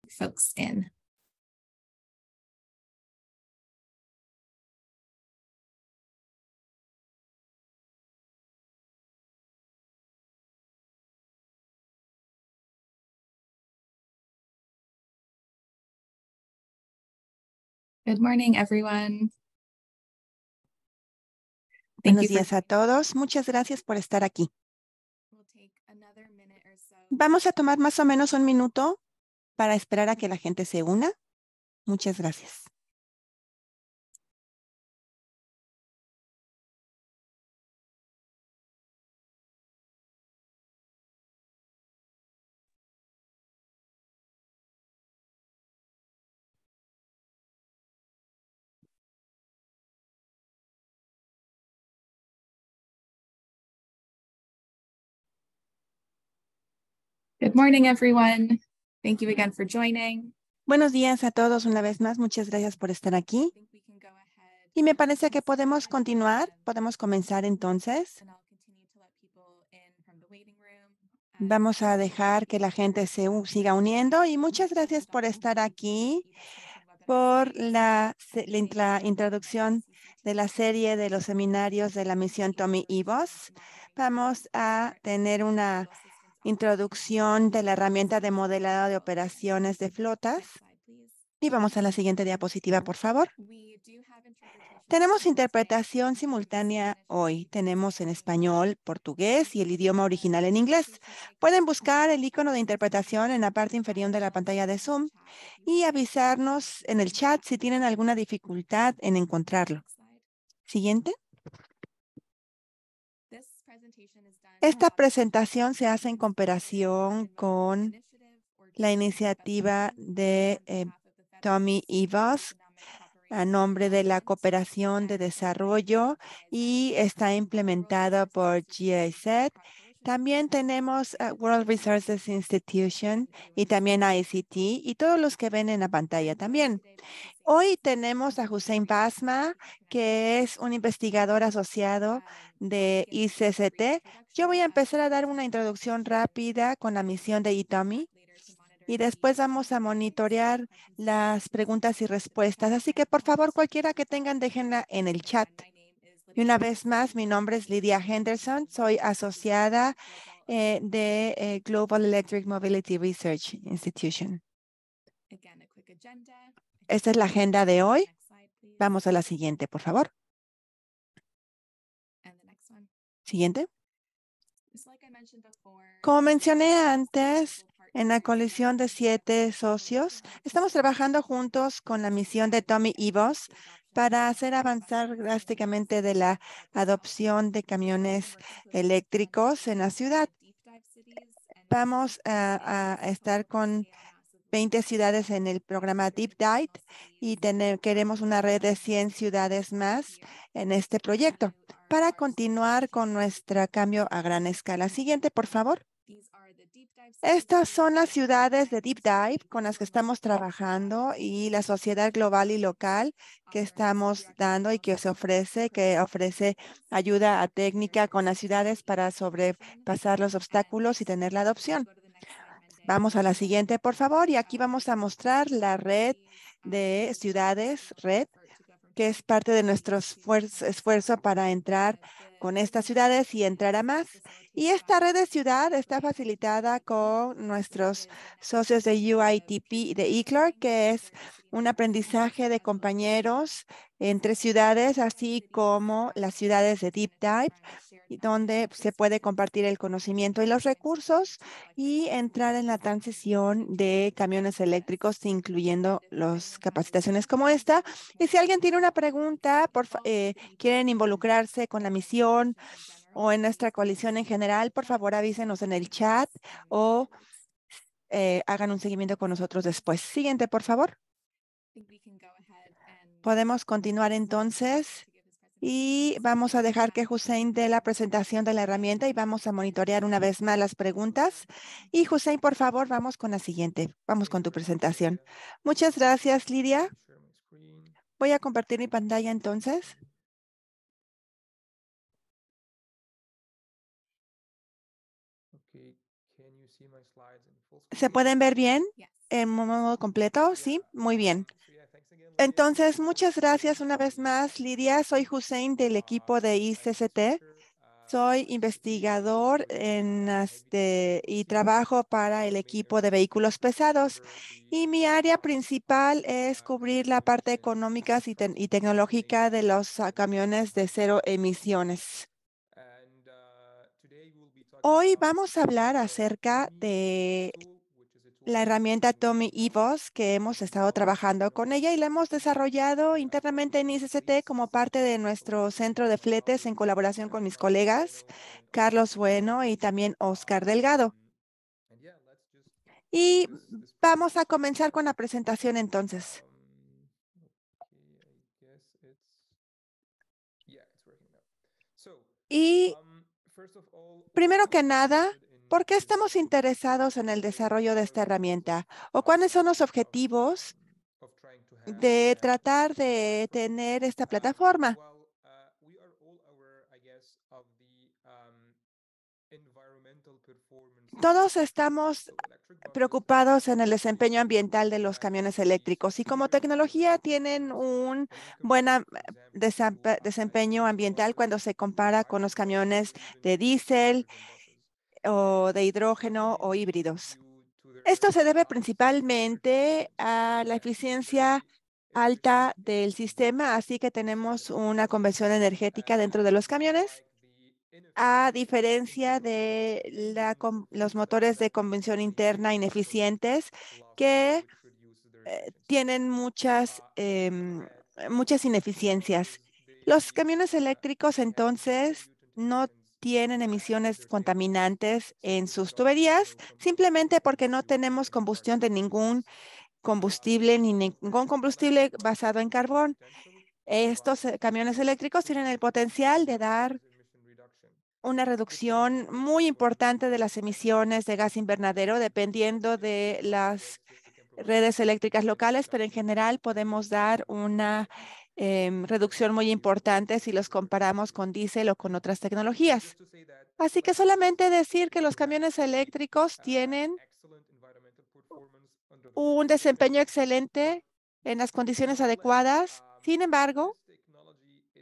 folks in. Good morning, everyone. Buenos días a todos. Muchas gracias por estar aquí. Vamos a tomar más o menos un minuto para esperar a que la gente se una. Muchas gracias. Good morning, everyone. Thank you again for joining. Buenos días a todos una vez más. Muchas gracias por estar aquí. Y me parece que podemos continuar. Podemos comenzar entonces. Vamos a dejar que la gente se siga uniendo y muchas gracias por estar aquí, por la introducción de la serie de los seminarios de la misión Tommy y Buzz. Vamos a tener una introducción de la herramienta de modelado de operaciones de flotas. Y vamos a la siguiente diapositiva, por favor. Tenemos interpretación simultánea hoy. Tenemos en español, portugués y el idioma original en inglés. Pueden buscar el icono de interpretación en la parte inferior de la pantalla de Zoom y avisarnos en el chat si tienen alguna dificultad en encontrarlo. Siguiente. Esta presentación se hace en cooperación con la iniciativa de Tommy y Buzz a nombre de la Cooperación de Desarrollo y está implementada por GIZ. También tenemos World Resources Institution y también ICT y todos los que ven en la pantalla también. Hoy tenemos a Hussein Basma, que es un investigador asociado de ICCT. Yo voy a empezar a dar una introducción rápida con la misión de ITOMI y después vamos a monitorear las preguntas y respuestas. Así que, por favor, cualquiera que tengan, déjenla en el chat. Y una vez más, mi nombre es Lydia Henderson. Soy asociada de Global Electric Mobility Research Institution. Esta es la agenda de hoy. Vamos a la siguiente, por favor. Siguiente. Como mencioné antes, en la coalición de 7 socios, estamos trabajando juntos con la misión de Tommy y Buzz para hacer avanzar drásticamente de la adopción de camiones eléctricos en la ciudad. Vamos a estar con 20 ciudades en el programa Deep Dive y queremos una red de 100 ciudades más en este proyecto para continuar con nuestro cambio a gran escala. Siguiente, por favor. Estas son las ciudades de Deep Dive con las que estamos trabajando y la sociedad global y local que estamos dando y que ofrece ayuda a técnica con las ciudades para sobrepasar los obstáculos y tener la adopción. Vamos a la siguiente, por favor, y aquí vamos a mostrar la red de ciudades, que es parte de nuestro esfuerzo para entrar con estas ciudades y entrar a más. Y esta red de ciudad está facilitada con nuestros socios de UITP y de eClerk, que es un aprendizaje de compañeros entre ciudades, así como las ciudades de Deep Dive, donde se puede compartir el conocimiento y los recursos y entrar en la transición de camiones eléctricos, incluyendo las capacitaciones como esta. Y si alguien tiene una pregunta, quieren involucrarse con la misión o en nuestra coalición en general, por favor avísenos en el chat o hagan un seguimiento con nosotros después. Siguiente, por favor. Podemos continuar entonces. Y vamos a dejar que Hussein dé la presentación de la herramienta y vamos a monitorear una vez más las preguntas. Y Hussein, por favor, vamos con la siguiente. Vamos con tu presentación. Muchas gracias, Lidia. Voy a compartir mi pantalla entonces. ¿Se pueden ver bien? En modo completo, sí, muy bien. Entonces, muchas gracias una vez más, Lidia. Soy Hussein del equipo de ICCT. Soy investigador y trabajo para el equipo de vehículos pesados. Y mi área principal es cubrir la parte económica y tecnológica de los camiones de cero emisiones. Hoy vamos a hablar acerca de la herramienta Tommy EVOS, que hemos estado trabajando con ella y la hemos desarrollado internamente en ICCT como parte de nuestro centro de fletes en colaboración con mis colegas Carlos Bueno y también Oscar Delgado. Y vamos a comenzar con la presentación entonces. Y primero que nada, ¿por qué estamos interesados en el desarrollo de esta herramienta? ¿O cuáles son los objetivos de tratar de tener esta plataforma? Todos estamos preocupados en el desempeño ambiental de los camiones eléctricos y como tecnología tienen un buen desempeño ambiental cuando se compara con los camiones de diésel o de hidrógeno o híbridos. Esto se debe principalmente a la eficiencia alta del sistema, así que tenemos una conversión energética dentro de los camiones, a diferencia de los motores de convención interna ineficientes que tienen muchas ineficiencias. Los camiones eléctricos entonces no tienen emisiones contaminantes en sus tuberías, simplemente porque no tenemos combustión de ningún combustible ni ningún combustible basado en carbón. Estos camiones eléctricos tienen el potencial de dar una reducción muy importante de las emisiones de gas invernadero, dependiendo de las redes eléctricas locales, pero en general podemos dar una reducción muy importante si los comparamos con diésel o con otras tecnologías. Así que solamente decir que los camiones eléctricos tienen un desempeño excelente en las condiciones adecuadas. Sin embargo,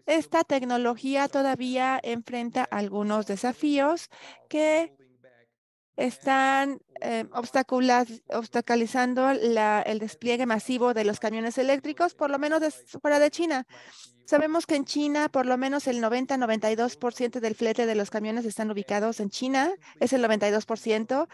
esta tecnología todavía enfrenta algunos desafíos que están obstaculizando el despliegue masivo de los camiones eléctricos, por lo menos fuera de China. Sabemos que en China, por lo menos el 90-92% del flete de los camiones están ubicados en China, es el 92%.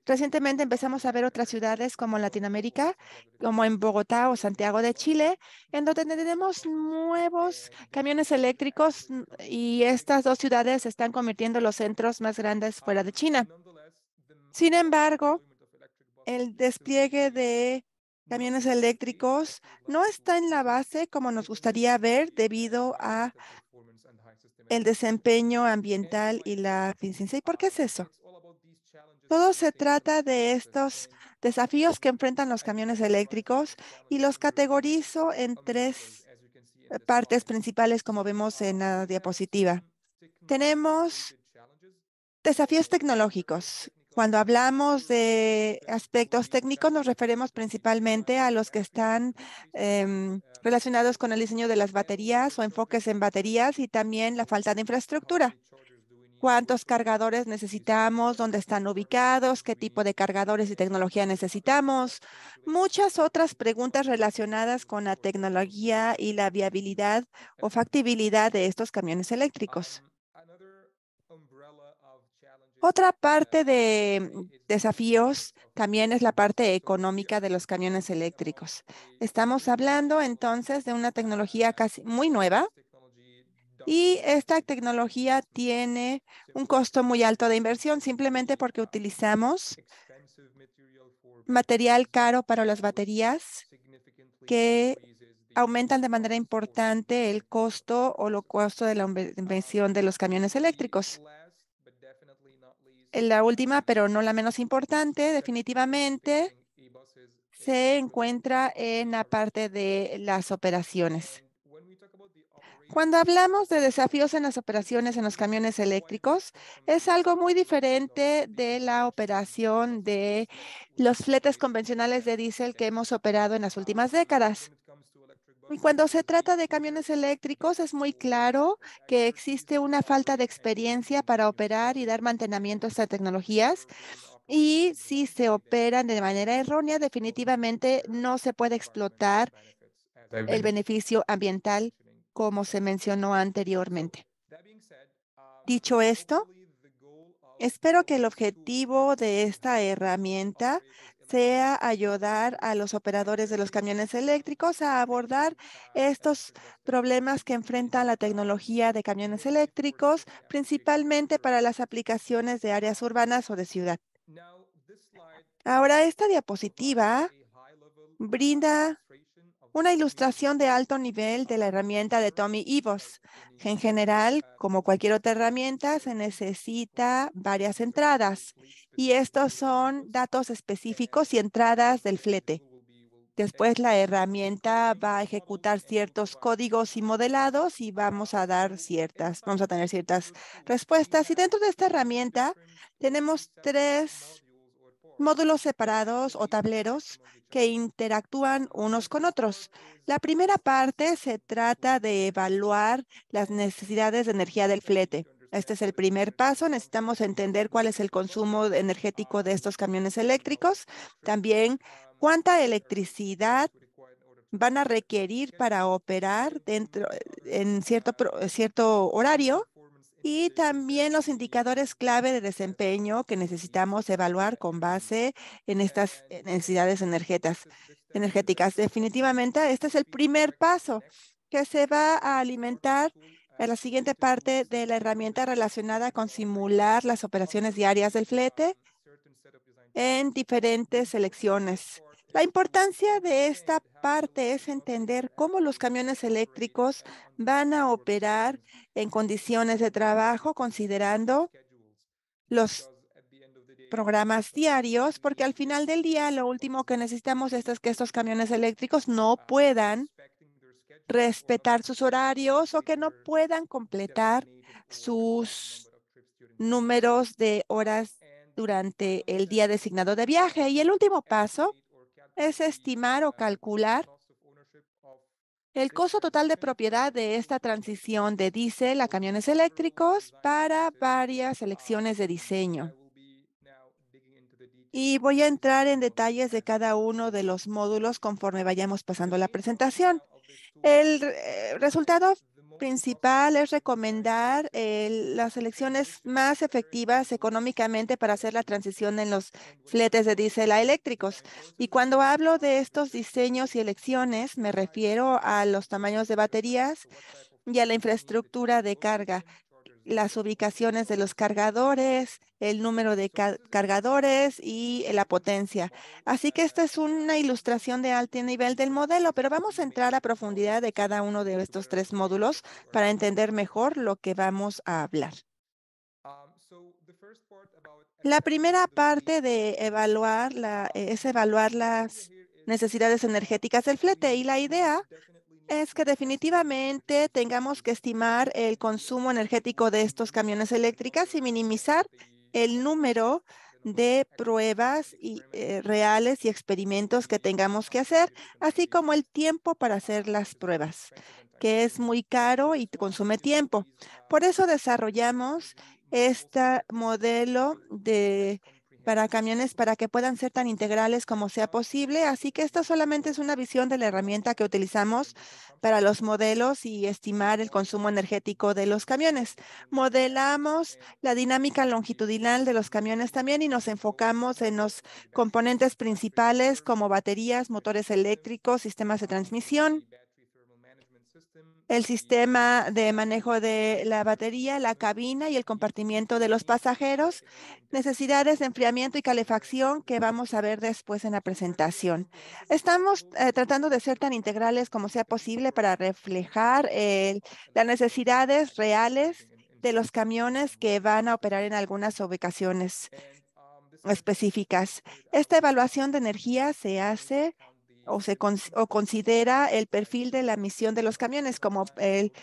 Recientemente empezamos a ver otras ciudades como en Latinoamérica, como en Bogotá o Santiago de Chile, en donde tenemos nuevos camiones eléctricos y estas dos ciudades se están convirtiendo en los centros más grandes fuera de China. Sin embargo, el despliegue de camiones eléctricos no está en la base como nos gustaría ver debido a el desempeño ambiental y la eficiencia. ¿Y por qué es eso? Todo se trata de estos desafíos que enfrentan los camiones eléctricos y los categorizo en tres partes principales, como vemos en la diapositiva. Tenemos desafíos tecnológicos. Cuando hablamos de aspectos técnicos, nos referimos principalmente a los que están relacionados con el diseño de las baterías o enfoques en baterías y también la falta de infraestructura. ¿Cuántos cargadores necesitamos? ¿Dónde están ubicados? ¿Qué tipo de cargadores y tecnología necesitamos? Muchas otras preguntas relacionadas con la tecnología y la viabilidad o factibilidad de estos camiones eléctricos. Otra parte de desafíos también es la parte económica de los camiones eléctricos. Estamos hablando entonces de una tecnología casi muy nueva y esta tecnología tiene un costo muy alto de inversión simplemente porque utilizamos material caro para las baterías que aumentan de manera importante el costo o lo costo de la inversión de los camiones eléctricos. La última, pero no la menos importante, definitivamente se encuentra en la parte de las operaciones. Cuando hablamos de desafíos en las operaciones en los camiones eléctricos, es algo muy diferente de la operación de los fletes convencionales de diésel que hemos operado en las últimas décadas. Y cuando se trata de camiones eléctricos, es muy claro que existe una falta de experiencia para operar y dar mantenimiento a estas tecnologías. Y si se operan de manera errónea, definitivamente no se puede explotar el beneficio ambiental como se mencionó anteriormente. Dicho esto, espero que el objetivo de esta herramienta sea ayudar a los operadores de los camiones eléctricos a abordar estos problemas que enfrenta la tecnología de camiones eléctricos, principalmente para las aplicaciones de áreas urbanas o de ciudad. Ahora, esta diapositiva brinda una ilustración de alto nivel de la herramienta de Tommy Evos. En general, como cualquier otra herramienta, se necesita varias entradas y estos son datos específicos y entradas del flete. Después la herramienta va a ejecutar ciertos códigos y modelados y vamos a tener ciertas respuestas. Y dentro de esta herramienta tenemos tres módulos separados o tableros que interactúan unos con otros. La primera parte se trata de evaluar las necesidades de energía del flete. Este es el primer paso. Necesitamos entender cuál es el consumo energético de estos camiones eléctricos. También cuánta electricidad van a requerir para operar en cierto horario y también los indicadores clave de desempeño que necesitamos evaluar con base en estas necesidades energéticas. Definitivamente, este es el primer paso que se va a alimentar en la siguiente parte de la herramienta relacionada con simular las operaciones diarias del flete en diferentes selecciones. La importancia de esta parte es entender cómo los camiones eléctricos van a operar en condiciones de trabajo considerando los programas diarios, porque al final del día lo último que necesitamos es que estos camiones eléctricos no puedan respetar sus horarios o que no puedan completar sus números de horas durante el día designado de viaje. Y el último paso es estimar o calcular el costo total de propiedad de esta transición de diésel a camiones eléctricos para varias elecciones de diseño. Y voy a entrar en detalles de cada uno de los módulos conforme vayamos pasando la presentación. El resultado principal es recomendar las elecciones más efectivas económicamente para hacer la transición en los fletes de diésel a eléctricos. Y cuando hablo de estos diseños y elecciones, me refiero a los tamaños de baterías y a la infraestructura de carga, las ubicaciones de los cargadores, el número de cargadores y la potencia. Así que esta es una ilustración de alto nivel del modelo, pero vamos a entrar a profundidad de cada uno de estos tres módulos para entender mejor lo que vamos a hablar. La primera parte de evaluar es evaluar las necesidades energéticas del flete y la idea es que definitivamente tengamos que estimar el consumo energético de estos camiones eléctricas y minimizar el número de pruebas reales y experimentos que tengamos que hacer, así como el tiempo para hacer las pruebas, que es muy caro y consume tiempo. Por eso desarrollamos este modelo para camiones para que puedan ser tan integrales como sea posible. Así que esta solamente es una visión de la herramienta que utilizamos para los modelos y estimar el consumo energético de los camiones. Modelamos la dinámica longitudinal de los camiones también y nos enfocamos en los componentes principales como baterías, motores eléctricos, sistemas de transmisión, el sistema de manejo de la batería, la cabina y el compartimiento de los pasajeros, necesidades de enfriamiento y calefacción que vamos a ver después en la presentación. Estamos tratando de ser tan integrales como sea posible para reflejar las necesidades reales de los camiones que van a operar en algunas ubicaciones específicas. Esta evaluación de energía se hace o considera el perfil de la misión de los camiones, como el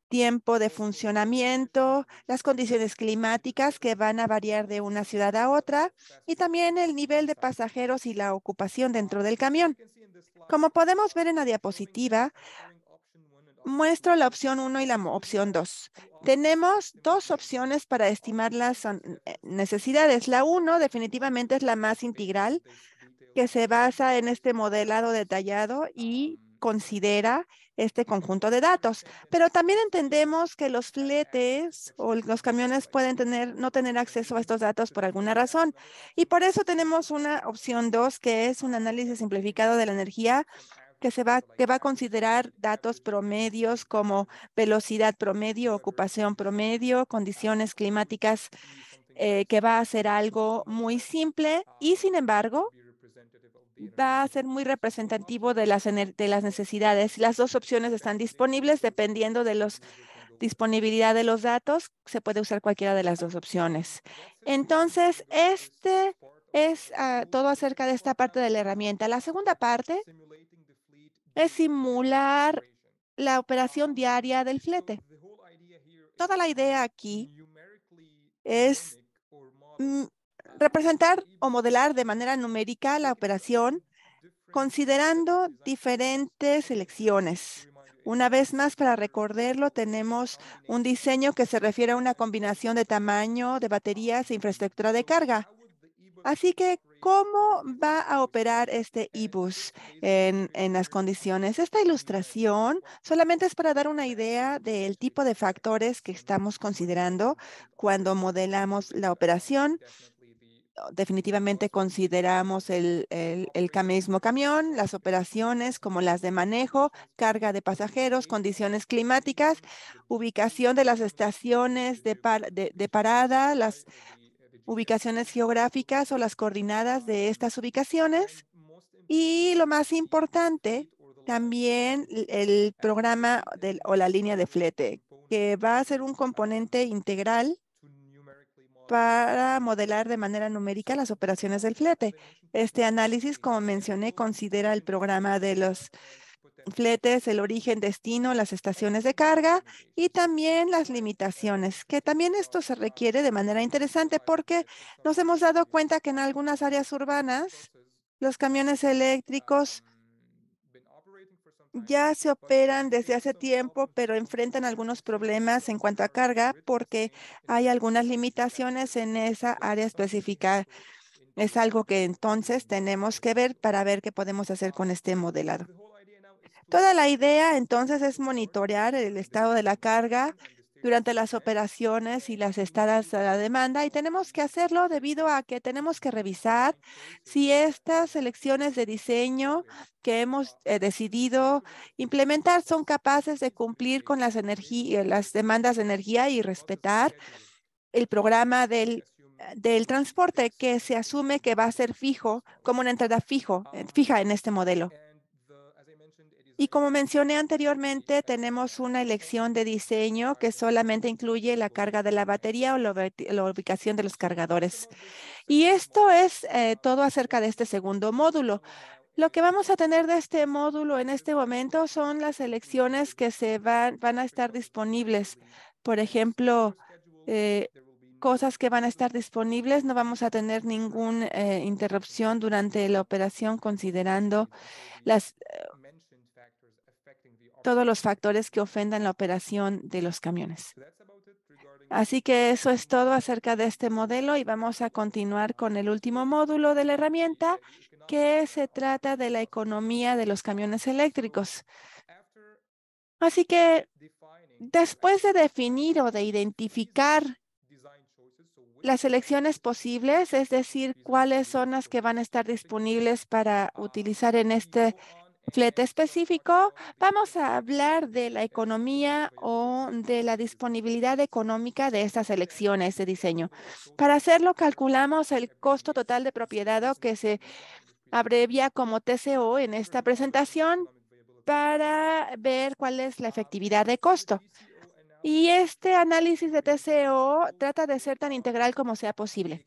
tiempo de funcionamiento, las condiciones climáticas que van a variar de una ciudad a otra y también el nivel de pasajeros y la ocupación dentro del camión. Como podemos ver en la diapositiva, muestro la opción 1 y la opción 2. Tenemos dos opciones para estimar las necesidades. La 1 definitivamente es la más integral, que se basa en este modelado detallado y considera este conjunto de datos. Pero también entendemos que los fletes o los camiones pueden no tener acceso a estos datos por alguna razón. Y por eso tenemos una opción 2, que es un análisis simplificado de la energía que va a considerar datos promedios como velocidad promedio, ocupación promedio, condiciones climáticas, que va a ser algo muy simple y sin embargo va a ser muy representativo de de las necesidades. Las dos opciones están disponibles dependiendo de la disponibilidad de los datos. Se puede usar cualquiera de las dos opciones. Entonces, este es todo acerca de esta parte de la herramienta. La segunda parte es simular la operación diaria del flete. Toda la idea aquí es mm, representar o modelar de manera numérica la operación considerando diferentes selecciones. Una vez más, para recordarlo, tenemos un diseño que se refiere a una combinación de tamaño de baterías e infraestructura de carga. Así que, ¿cómo va a operar este eBus en las condiciones? Esta ilustración solamente es para dar una idea del tipo de factores que estamos considerando cuando modelamos la operación. Definitivamente consideramos el mismo camión, las operaciones como las de manejo, carga de pasajeros, condiciones climáticas, ubicación de las estaciones de parada, las ubicaciones geográficas o las coordenadas de estas ubicaciones. Y lo más importante, también el programa o la línea de flete, que va a ser un componente integral para modelar de manera numérica las operaciones del flete. Este análisis, como mencioné, considera el programa de los fletes, el origen, destino, las estaciones de carga y también las limitaciones, que también esto se requiere de manera interesante porque nos hemos dado cuenta que en algunas áreas urbanas los camiones eléctricos ya se operan desde hace tiempo, pero enfrentan algunos problemas en cuanto a carga porque hay algunas limitaciones en esa área específica. Es algo que entonces tenemos que ver para ver qué podemos hacer con este modelado. Toda la idea entonces es monitorear el estado de la carga durante las operaciones y las estadas a la demanda, y tenemos que hacerlo debido a que tenemos que revisar si estas selecciones de diseño que hemos decidido implementar son capaces de cumplir con las demandas de energía y respetar el programa del transporte, que se asume que va a ser fijo, como una entrada fija en este modelo. Y como mencioné anteriormente, tenemos una elección de diseño que solamente incluye la carga de la batería o la ubicación de los cargadores. Y esto es todo acerca de este segundo módulo. Lo que vamos a tener de este módulo en este momento son las elecciones que van a estar disponibles. Por ejemplo, eh, cosas que van a estar disponibles. No vamos a tener ninguna interrupción durante la operación considerando las todos los factores que ofendan la operación de los camiones. Así que eso es todo acerca de este modelo y vamos a continuar con el último módulo de la herramienta, que se trata de la economía de los camiones eléctricos. Así que después de definir o de identificar las selecciones posibles, es decir, cuáles son las que van a estar disponibles para utilizar en este flete específico, vamos a hablar de la economía o de la disponibilidad económica de estas selecciones de diseño. Para hacerlo, calculamos el costo total de propiedad, que se abrevia como TCO en esta presentación, para ver cuál es la efectividad de costo. Y este análisis de TCO trata de ser tan integral como sea posible.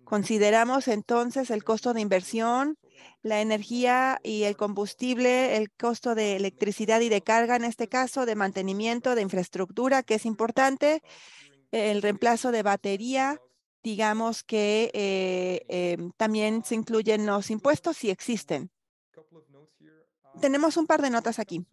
Consideramos entonces el costo de inversión, la energía y el combustible, el costo de electricidad y de carga, en este caso, de mantenimiento, de infraestructura, que es importante, el reemplazo de batería, digamos que también se incluyen los impuestos si existen. Tenemos un par de notas aquí.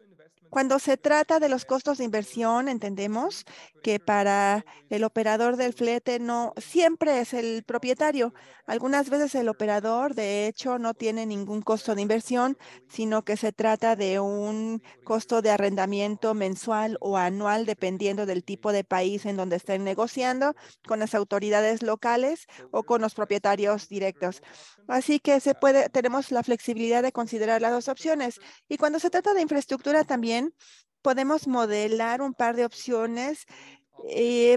Cuando se trata de los costos de inversión, entendemos que para el operador del flete no siempre es el propietario. Algunas veces el operador, de hecho, no tiene ningún costo de inversión, sino que se trata de un costo de arrendamiento mensual o anual, dependiendo del tipo de país en donde estén negociando con las autoridades locales o con los propietarios directos. Así que tenemos la flexibilidad de considerar las dos opciones. Y cuando se trata de infraestructura también, podemos modelar un par de opciones.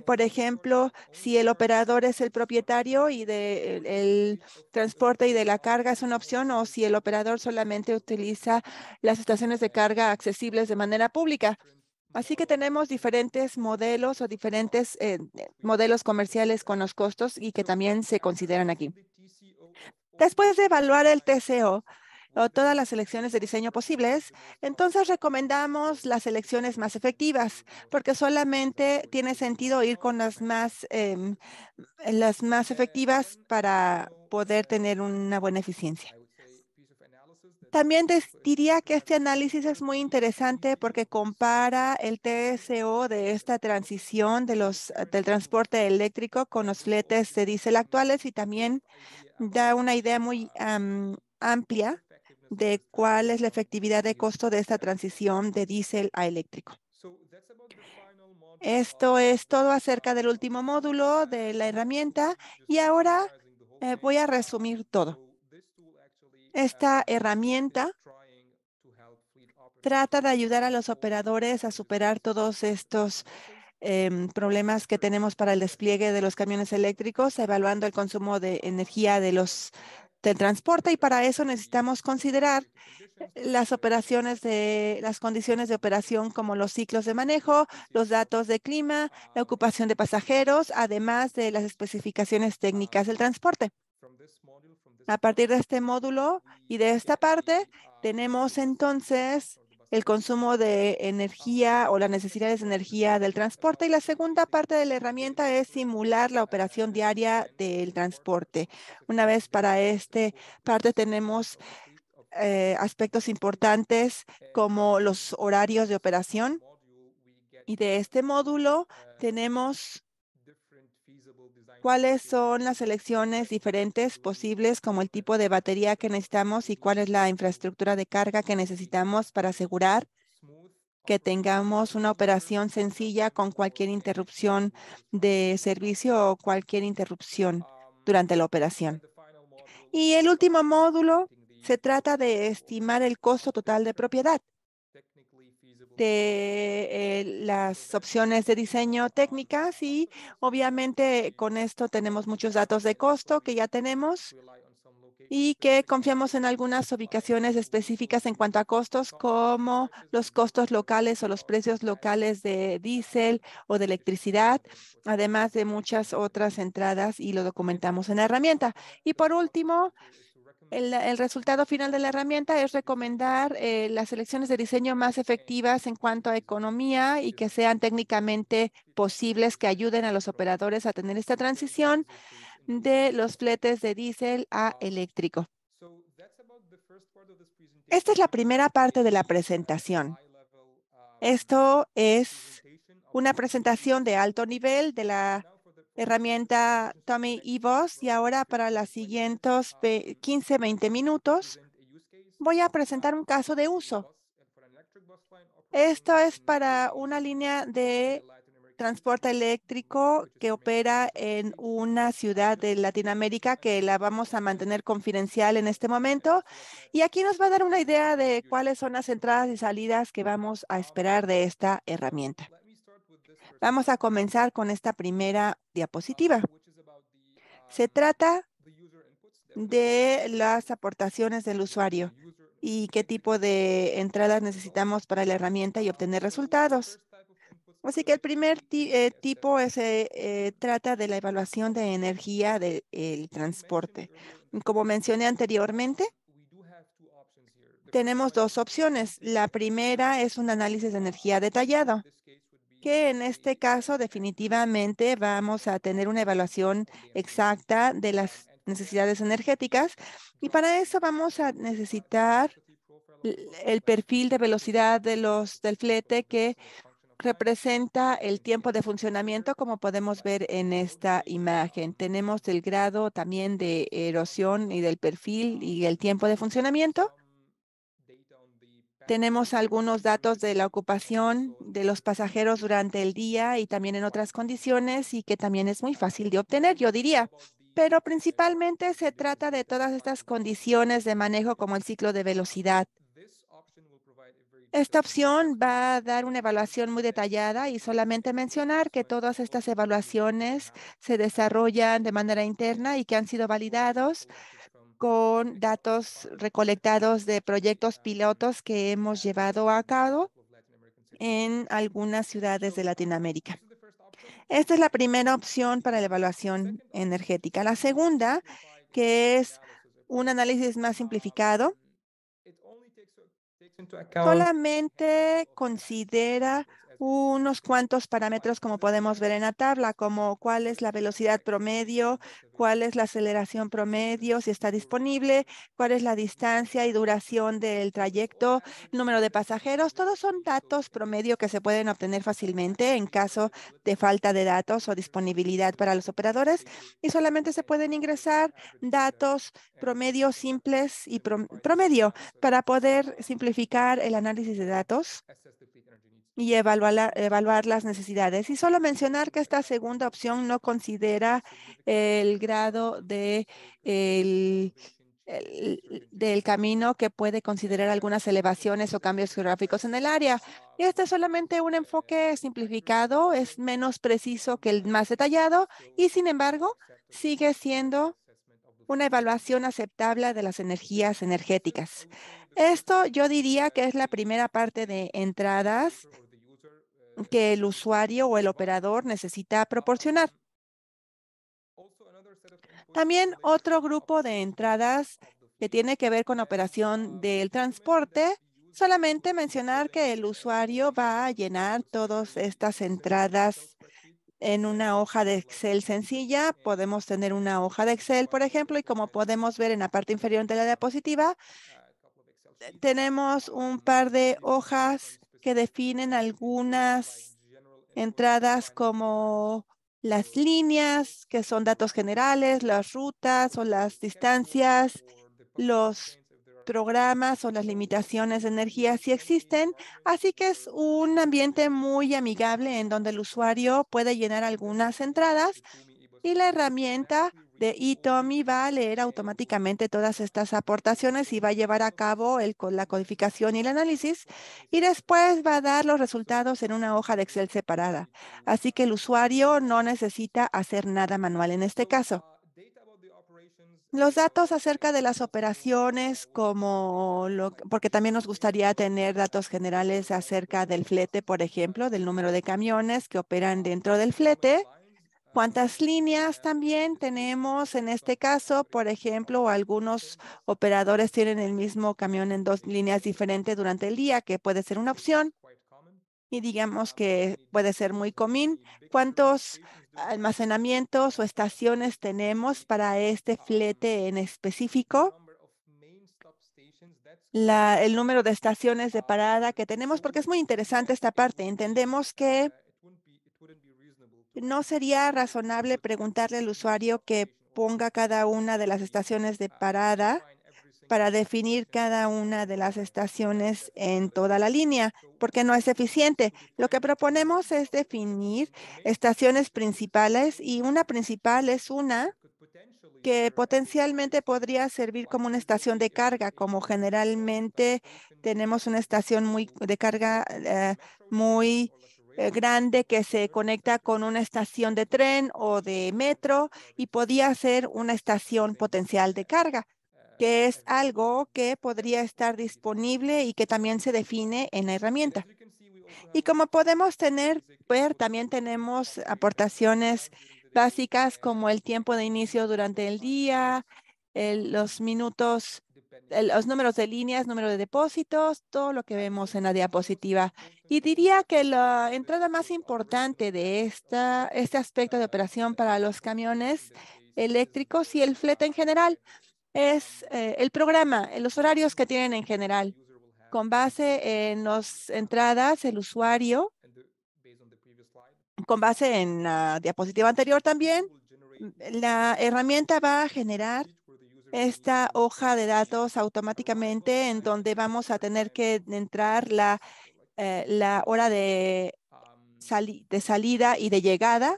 Por ejemplo, si el operador es el propietario y el transporte y de la carga es una opción, o si el operador solamente utiliza las estaciones de carga accesibles de manera pública. Así que tenemos diferentes modelos o diferentes modelos comerciales con los costos y que también se consideran aquí. Después de evaluar el TCO o todas las selecciones de diseño posibles, entonces recomendamos las selecciones más efectivas, porque solamente tiene sentido ir con las más efectivas para poder tener una buena eficiencia. También diría que este análisis es muy interesante porque compara el TSO de esta transición del transporte eléctrico con los fletes de diésel actuales y también da una idea muy amplia de cuál es la efectividad de costo de esta transición de diésel a eléctrico. Esto es todo acerca del último módulo de la herramienta y ahora voy a resumir todo. Esta herramienta trata de ayudar a los operadores a superar todos estos problemas que tenemos para el despliegue de los camiones eléctricos, evaluando el consumo de energía del transporte, y para eso necesitamos considerar las condiciones de operación como los ciclos de manejo, los datos de clima, la ocupación de pasajeros, además de las especificaciones técnicas del transporte. A partir de este módulo y de esta parte, tenemos entonces el consumo de energía o las necesidades de energía del transporte, y la segunda parte de la herramienta es simular la operación diaria del transporte. Una vez para esta parte tenemos aspectos importantes como los horarios de operación, y de este módulo tenemos cuáles son las selecciones diferentes posibles, como el tipo de batería que necesitamos y cuál es la infraestructura de carga que necesitamos para asegurar que tengamos una operación sencilla con cualquier interrupción de servicio o cualquier interrupción durante la operación. Y el último módulo se trata de estimar el costo total de propiedad de las opciones de diseño técnicas, y obviamente con esto tenemos muchos datos de costo que ya tenemos y que confiamos en algunas ubicaciones específicas en cuanto a costos, como los costos locales o los precios locales de diésel o de electricidad, además de muchas otras entradas, y lo documentamos en la herramienta. Y por último, el resultado final de la herramienta es recomendar las selecciones de diseño más efectivas en cuanto a economía y que sean técnicamente posibles, que ayuden a los operadores a tener esta transición de los fletes de diésel a eléctrico. Esta es la primera parte de la presentación. Esto es una presentación de alto nivel de la herramienta Tommy eBoss, y ahora para los siguientes 15-20 minutos voy a presentar un caso de uso. Esto es para una línea de transporte eléctrico que opera en una ciudad de Latinoamérica, que la vamos a mantener confidencial en este momento. Y aquí nos va a dar una idea de cuáles son las entradas y salidas que vamos a esperar de esta herramienta. Vamos a comenzar con esta primera diapositiva. Se trata de las aportaciones del usuario y qué tipo de entradas necesitamos para la herramienta y obtener resultados. Así que el primer tipo trata de la evaluación de energía del transporte. Como mencioné anteriormente, tenemos dos opciones. La primera es un análisis de energía detallado, que en este caso definitivamente vamos a tener una evaluación exacta de las necesidades energéticas y para eso vamos a necesitar el perfil de velocidad del flete que representa el tiempo de funcionamiento, como podemos ver en esta imagen. Tenemos el grado también de erosión y del perfil y el tiempo de funcionamiento. Tenemos algunos datos de la ocupación de los pasajeros durante el día y también en otras condiciones y que también es muy fácil de obtener, yo diría. Pero principalmente se trata de todas estas condiciones de manejo como el ciclo de velocidad. Esta opción va a dar una evaluación muy detallada y solamente mencionar que todas estas evaluaciones se desarrollan de manera interna y que han sido validados con datos recolectados de proyectos pilotos que hemos llevado a cabo en algunas ciudades de Latinoamérica. Esta es la primera opción para la evaluación energética. La segunda, que es un análisis más simplificado, solamente considera unos cuantos parámetros como podemos ver en la tabla, como cuál es la velocidad promedio, cuál es la aceleración promedio, si está disponible, cuál es la distancia y duración del trayecto, número de pasajeros. Todos son datos promedio que se pueden obtener fácilmente en caso de falta de datos o disponibilidad para los operadores y solamente se pueden ingresar datos promedio simples y promedio para poder simplificar el análisis de datos y evaluar las necesidades. Y solo mencionar que esta segunda opción no considera el grado de del camino que puede considerar algunas elevaciones o cambios geográficos en el área. Y este es solamente un enfoque simplificado, es menos preciso que el más detallado y sin embargo sigue siendo una evaluación aceptable de las energías energéticas. Esto yo diría que es la primera parte de entradas que el usuario o el operador necesita proporcionar. También otro grupo de entradas que tiene que ver con operación del transporte, solamente mencionar que el usuario va a llenar todas estas entradas en una hoja de Excel sencilla. Podemos tener una hoja de Excel, por ejemplo, y como podemos ver en la parte inferior de la diapositiva, tenemos un par de hojas que definen algunas entradas como las líneas, que son datos generales, las rutas o las distancias, los programas o las limitaciones de energía si existen. Así que es un ambiente muy amigable en donde el usuario puede llenar algunas entradas y la herramienta de eTOMI va a leer automáticamente todas estas aportaciones y va a llevar a cabo la codificación y el análisis y después va a dar los resultados en una hoja de Excel separada. Así que el usuario no necesita hacer nada manual en este caso. Los datos acerca de las operaciones, porque también nos gustaría tener datos generales acerca del flete, por ejemplo, del número de camiones que operan dentro del flete. ¿Cuántas líneas también tenemos en este caso? Por ejemplo, algunos operadores tienen el mismo camión en dos líneas diferentes durante el día, que puede ser una opción y digamos que puede ser muy común. ¿Cuántos almacenamientos o estaciones tenemos para este flete en específico? El número de estaciones de parada que tenemos, porque es muy interesante esta parte. Entendemos que no sería razonable preguntarle al usuario que ponga cada una de las estaciones de parada para definir cada una de las estaciones en toda la línea, porque no es eficiente. Lo que proponemos es definir estaciones principales y una principal es una que potencialmente podría servir como una estación de carga, como generalmente tenemos una estación muy de carga muy grande que se conecta con una estación de tren o de metro y podía ser una estación potencial de carga, que es algo que podría estar disponible y que también se define en la herramienta. Y como podemos ver, también tenemos aportaciones básicas como el tiempo de inicio durante el día, los minutos los números de líneas, número de depósitos, todo lo que vemos en la diapositiva. Y diría que la entrada más importante de este aspecto de operación para los camiones eléctricos y el flete en general es el programa, los horarios que tienen en general. Con base en las entradas, el usuario, con base en la diapositiva anterior también, la herramienta va a generar esta hoja de datos automáticamente en donde vamos a tener que entrar la hora de salida y de llegada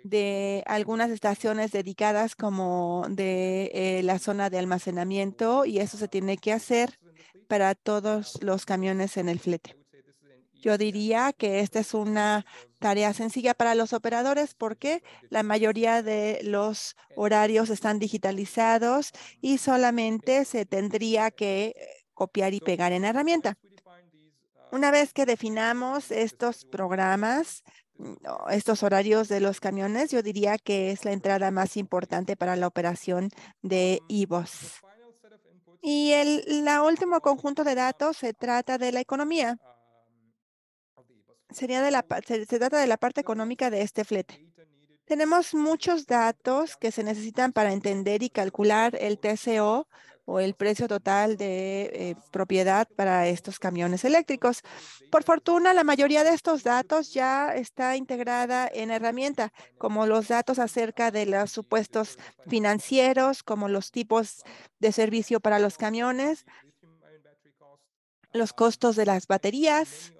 de algunas estaciones dedicadas como de la zona de almacenamiento y eso se tiene que hacer para todos los camiones en el flete. Yo diría que esta es una tarea sencilla para los operadores porque la mayoría de los horarios están digitalizados y solamente se tendría que copiar y pegar en la herramienta. Una vez que definamos estos programas, o estos horarios de los camiones, yo diría que es la entrada más importante para la operación de IVOS. Y la último conjunto de datos se trata de la economía. Se trata de la parte económica de este flete. Tenemos muchos datos que se necesitan para entender y calcular el TCO o el precio total de propiedad para estos camiones eléctricos. Por fortuna, la mayoría de estos datos ya está integrada en herramienta, como los datos acerca de los supuestos financieros, como los tipos de servicio para los camiones, los costos de las baterías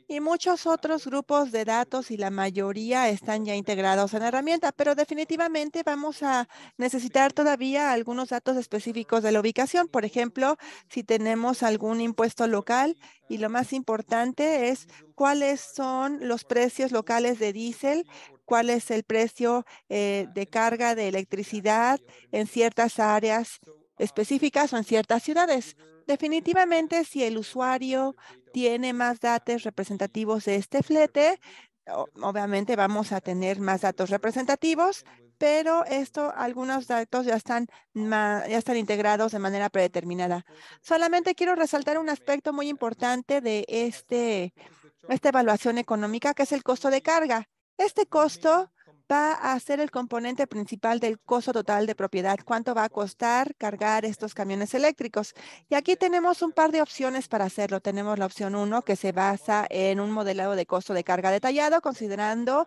y muchos otros grupos de datos y la mayoría están ya integrados en la herramienta, pero definitivamente vamos a necesitar todavía algunos datos específicos de la ubicación. Por ejemplo, si tenemos algún impuesto local y lo más importante es cuáles son los precios locales de diésel, cuál es el precio de carga de electricidad en ciertas áreas específicas o en ciertas ciudades. Definitivamente, si el usuario tiene más datos representativos de este flete, obviamente vamos a tener más datos representativos, pero algunos datos ya están integrados de manera predeterminada. Solamente quiero resaltar un aspecto muy importante de esta evaluación económica, que es el costo de carga. Este costo va a ser el componente principal del costo total de propiedad. ¿Cuánto va a costar cargar estos camiones eléctricos? Y aquí tenemos un par de opciones para hacerlo. Tenemos la opción 1, que se basa en un modelado de costo de carga detallado, considerando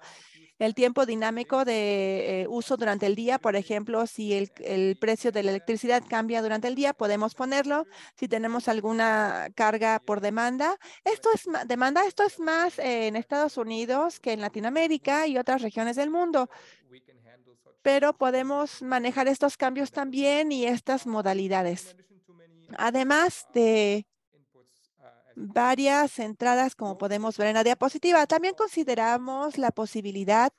el tiempo dinámico de uso durante el día. Por ejemplo, si el precio de la electricidad cambia durante el día, podemos ponerlo. Si tenemos alguna carga por demanda, esto es más en Estados Unidos que en Latinoamérica y otras regiones del mundo, pero podemos manejar estos cambios también y estas modalidades. Además de varias entradas, como podemos ver en la diapositiva, también consideramos la posibilidad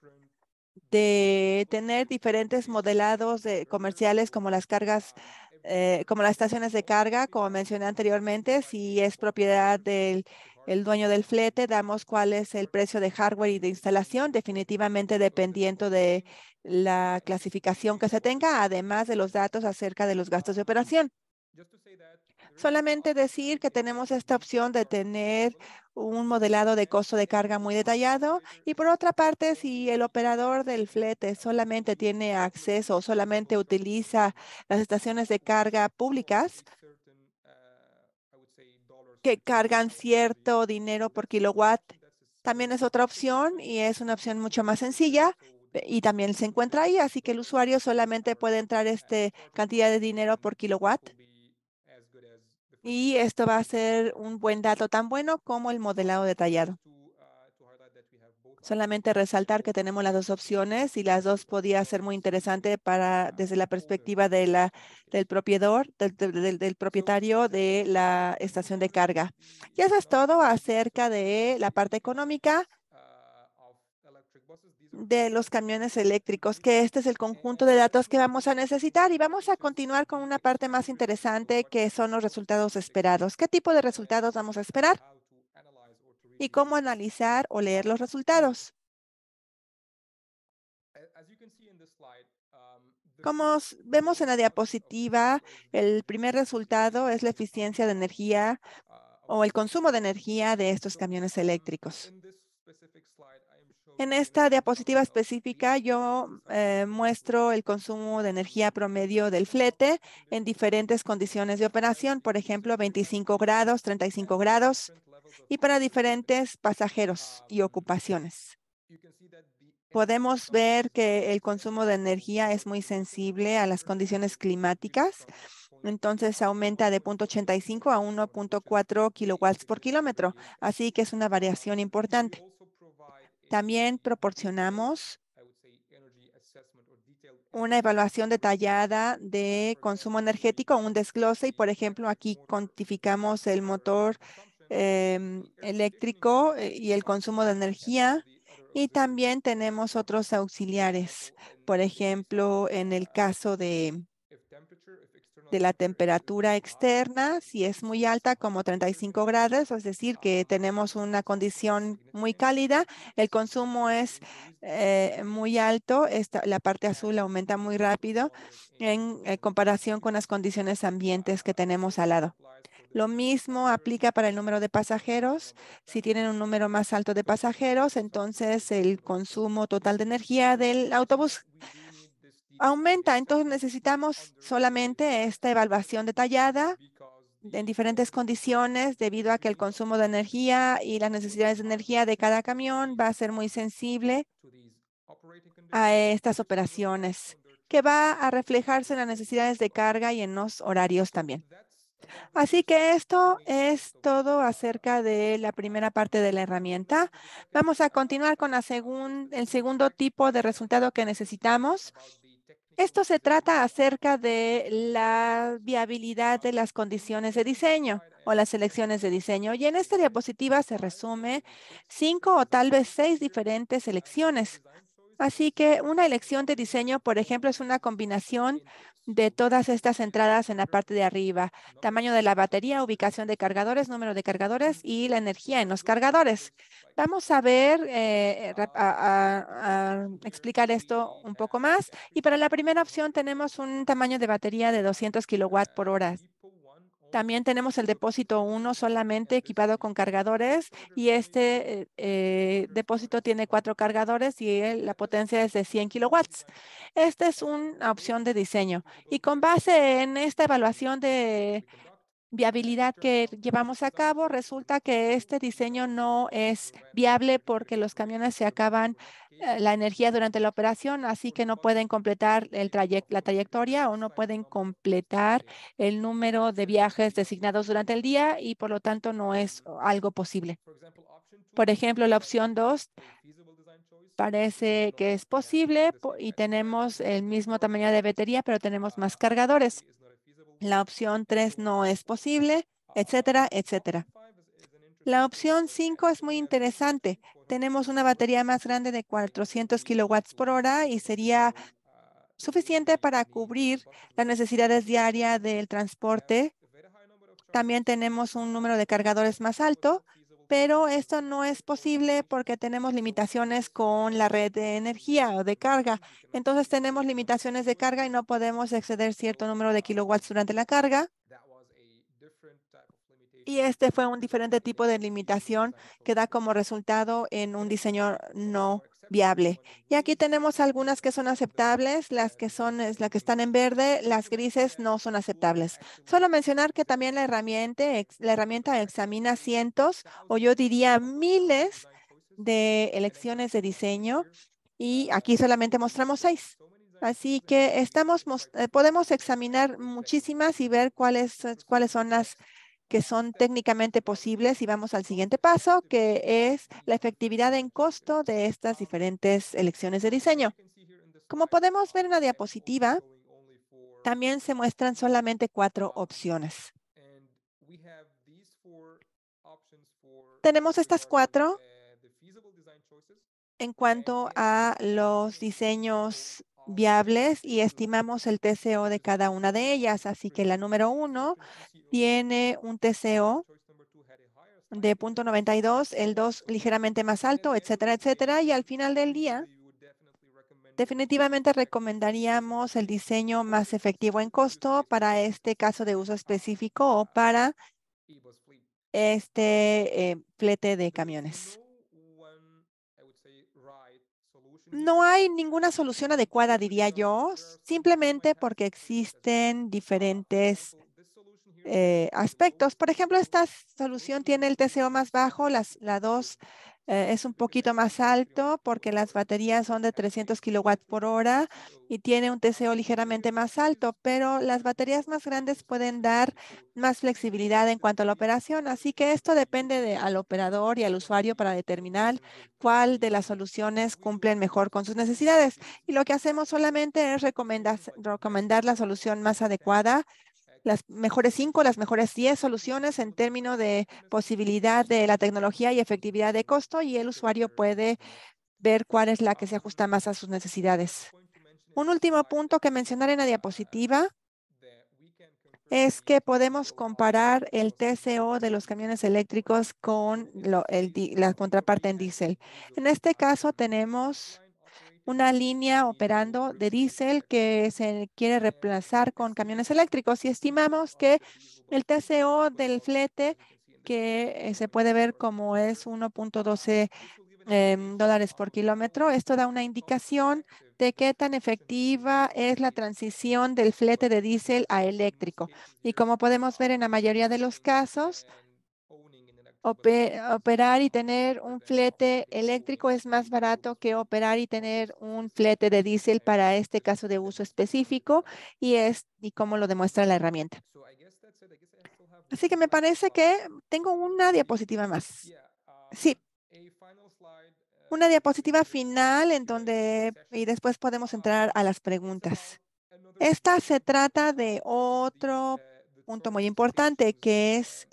de tener diferentes modelados comerciales como las cargas, como las estaciones de carga, como mencioné anteriormente, si es propiedad del el dueño del flete, damos cuál es el precio de hardware y de instalación, definitivamente dependiendo de la clasificación que se tenga, además de los datos acerca de los gastos de operación. Solamente decir que tenemos esta opción de tener un modelado de costo de carga muy detallado y por otra parte, si el operador del flete solamente tiene acceso o solamente utiliza las estaciones de carga públicas que cargan cierto dinero por kilowatt, también es otra opción y es una opción mucho más sencilla y también se encuentra ahí, así que el usuario solamente puede entrar cantidad de dinero por kilowatt. Y esto va a ser un buen dato tan bueno como el modelado detallado. Solamente resaltar que tenemos las dos opciones y las dos podía ser muy interesante desde la perspectiva del propiedor, del propietario de la estación de carga. Y eso es todo acerca de la parte económica de los camiones eléctricos, que este es el conjunto de datos que vamos a necesitar y vamos a continuar con una parte más interesante que son los resultados esperados. ¿Qué tipo de resultados vamos a esperar? Y cómo analizar o leer los resultados. Como vemos en la diapositiva, el primer resultado es la eficiencia de energía o el consumo de energía de estos camiones eléctricos. En esta diapositiva específica yo muestro el consumo de energía promedio del flete en diferentes condiciones de operación, por ejemplo, 25 grados, 35 grados, y para diferentes pasajeros y ocupaciones. Podemos ver que el consumo de energía es muy sensible a las condiciones climáticas. Entonces aumenta de 0.85 a 1.4 kilowatts por kilómetro. Así que es una variación importante. También proporcionamos una evaluación detallada de consumo energético, un desglose, y por ejemplo aquí cuantificamos el motor eléctrico y el consumo de energía, y también tenemos otros auxiliares. Por ejemplo, en el caso de la temperatura externa, si es muy alta, como 35 grados, es decir, que tenemos una condición muy cálida, el consumo es muy alto, la parte azul aumenta muy rápido en comparación con las condiciones ambientes que tenemos al lado. Lo mismo aplica para el número de pasajeros. Si tienen un número más alto de pasajeros, entonces el consumo total de energía del autobús aumenta. Entonces necesitamos solamente esta evaluación detallada en diferentes condiciones debido a que el consumo de energía y las necesidades de energía de cada camión va a ser muy sensible a estas operaciones, que va a reflejarse en las necesidades de carga y en los horarios también. Así que esto es todo acerca de la primera parte de la herramienta. Vamos a continuar con el segundo tipo de resultado que necesitamos. Esto se trata acerca de la viabilidad de las condiciones de diseño o las selecciones de diseño. Y en esta diapositiva se resume 5 o tal vez 6 diferentes elecciones. Así que una elección de diseño, por ejemplo, es una combinación de todas estas entradas en la parte de arriba: tamaño de la batería, ubicación de cargadores, número de cargadores y la energía en los cargadores. Vamos a ver, a explicar esto un poco más. Y para la primera opción tenemos un tamaño de batería de 200 kilowatts por hora. También tenemos el depósito 1 solamente equipado con cargadores, y este depósito tiene 4 cargadores y la potencia es de 100 kilowatts. Esta es una opción de diseño, y con base en esta evaluación de viabilidad que llevamos a cabo, resulta que este diseño no es viable porque los camiones se acaban la energía durante la operación, así que no pueden completar la trayectoria, o no pueden completar el número de viajes designados durante el día, y por lo tanto no es algo posible. Por ejemplo, la opción 2 parece que es posible y tenemos el mismo tamaño de batería, pero tenemos más cargadores. La opción 3 no es posible, etcétera, etcétera. La opción 5 es muy interesante. Tenemos una batería más grande de 400 kilowatts por hora y sería suficiente para cubrir las necesidades diarias del transporte. También tenemos un número de cargadores más alto, pero esto no es posible porque tenemos limitaciones con la red de energía o de carga. Entonces tenemos limitaciones de carga y no podemos exceder cierto número de kilowatts durante la carga. Y este fue un diferente tipo de limitación que da como resultado en un diseño no viable. Y aquí tenemos algunas que son aceptables, las que están en verde, las grises no son aceptables. Solo mencionar que también la herramienta examina cientos, o yo diría miles, de elecciones de diseño, y aquí solamente mostramos 6. Así que podemos examinar muchísimas y ver cuáles son las que son técnicamente posibles, y vamos al siguiente paso, que es la efectividad en costo de estas diferentes elecciones de diseño. Como podemos ver en la diapositiva, también se muestran solamente 4 opciones. Tenemos estas 4 en cuanto a los diseños viables, y estimamos el TCO de cada una de ellas. Así que la número 1 tiene un TCO de 0.92, el 2 ligeramente más alto, etcétera, etcétera. Y al final del día, Definitivamente recomendaríamos el diseño más efectivo en costo para este caso de uso específico o para este flete de camiones. No hay ninguna solución adecuada, diría yo, simplemente porque existen diferentes aspectos. Por ejemplo, esta solución tiene el TCO más bajo, la 2 es un poquito más alto porque las baterías son de 300 kilowatts por hora y tiene un TCO ligeramente más alto, pero las baterías más grandes pueden dar más flexibilidad en cuanto a la operación. Así que esto depende al operador y al usuario para determinar cuál de las soluciones cumplen mejor con sus necesidades. Y lo que hacemos solamente es recomendar la solución más adecuada, las mejores 5, las mejores 10 soluciones en términos de posibilidad de la tecnología y efectividad de costo, y el usuario puede ver cuál es la que se ajusta más a sus necesidades. Un último punto que mencionar en la diapositiva es que podemos comparar el TCO de los camiones eléctricos con la contraparte en diésel. En este caso tenemos una línea operando de diésel que se quiere reemplazar con camiones eléctricos y estimamos que el TCO del flete, que se puede ver como es 1.12 dólares por kilómetro. Esto da una indicación de qué tan efectiva es la transición del flete de diésel a eléctrico. Y como podemos ver en la mayoría de los casos, operar y tener un flete eléctrico es más barato que operar y tener un flete de diésel para este caso de uso específico, y como lo demuestra la herramienta. Así que me parece que tengo una diapositiva más. Sí, una diapositiva final en donde y después podemos entrar a las preguntas. Esta se trata de otro punto muy importante, que es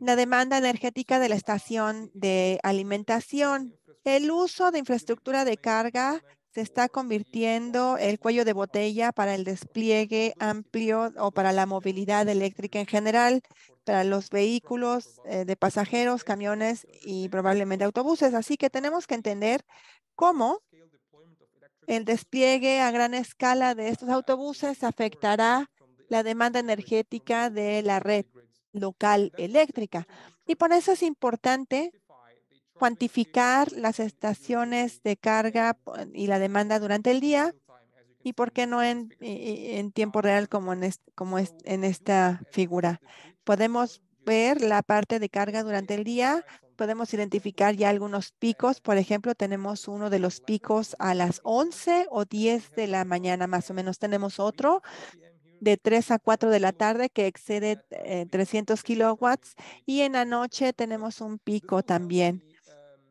la demanda energética de la estación de alimentación. El uso de infraestructura de carga se está convirtiendo el cuello de botella para el despliegue amplio o para la movilidad eléctrica en general, para los vehículos de pasajeros, camiones y probablemente autobuses. Así que tenemos que entender cómo el despliegue a gran escala de estos autobuses afectará la demanda energética de la red local eléctrica. Y por eso es importante cuantificar las estaciones de carga y la demanda durante el día, y por qué no en tiempo real como como es en esta figura. Podemos ver la parte de carga durante el día. Podemos identificar ya algunos picos. Por ejemplo, tenemos uno de los picos a las 11 o 10 de la mañana, más o menos. Tenemos otro de 3 a 4 de la tarde que excede 300 kilowatts, y en la noche tenemos un pico también.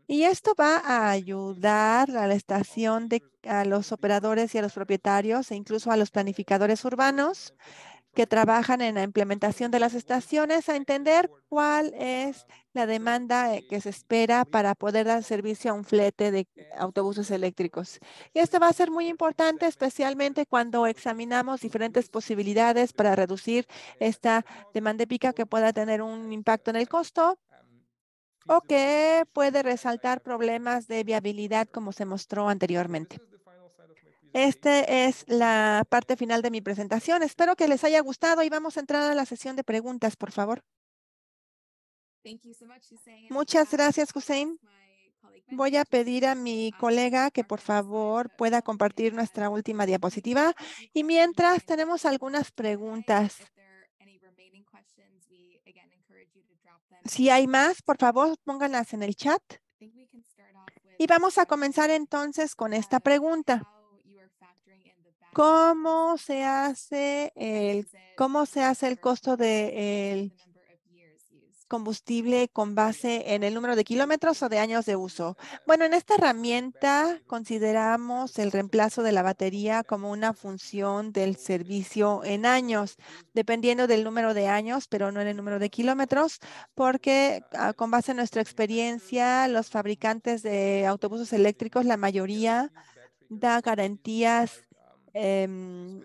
Y esto va a ayudar a la estación a los operadores y a los propietarios e incluso a los planificadores urbanos que trabajan en la implementación de las estaciones a entender cuál es la demanda que se espera para poder dar servicio a un flete de autobuses eléctricos. Y esto va a ser muy importante, especialmente cuando examinamos diferentes posibilidades para reducir esta demanda pica que pueda tener un impacto en el costo o que puede resaltar problemas de viabilidad como se mostró anteriormente. Esta es la parte final de mi presentación. Espero que les haya gustado y vamos a entrar a la sesión de preguntas, por favor. Muchas gracias, Hussein. Voy a pedir a mi colega que por favor pueda compartir nuestra última diapositiva. Y mientras tenemos algunas preguntas. Si hay más, por favor, pónganlas en el chat. Y vamos a comenzar entonces con esta pregunta. ¿Cómo se hace el costo del combustible con base en el número de kilómetros o de años de uso? Bueno, en esta herramienta consideramos el reemplazo de la batería como una función del servicio en años, dependiendo del número de años, pero no en el número de kilómetros, porque con base en nuestra experiencia, los fabricantes de autobuses eléctricos, la mayoría da garantías em,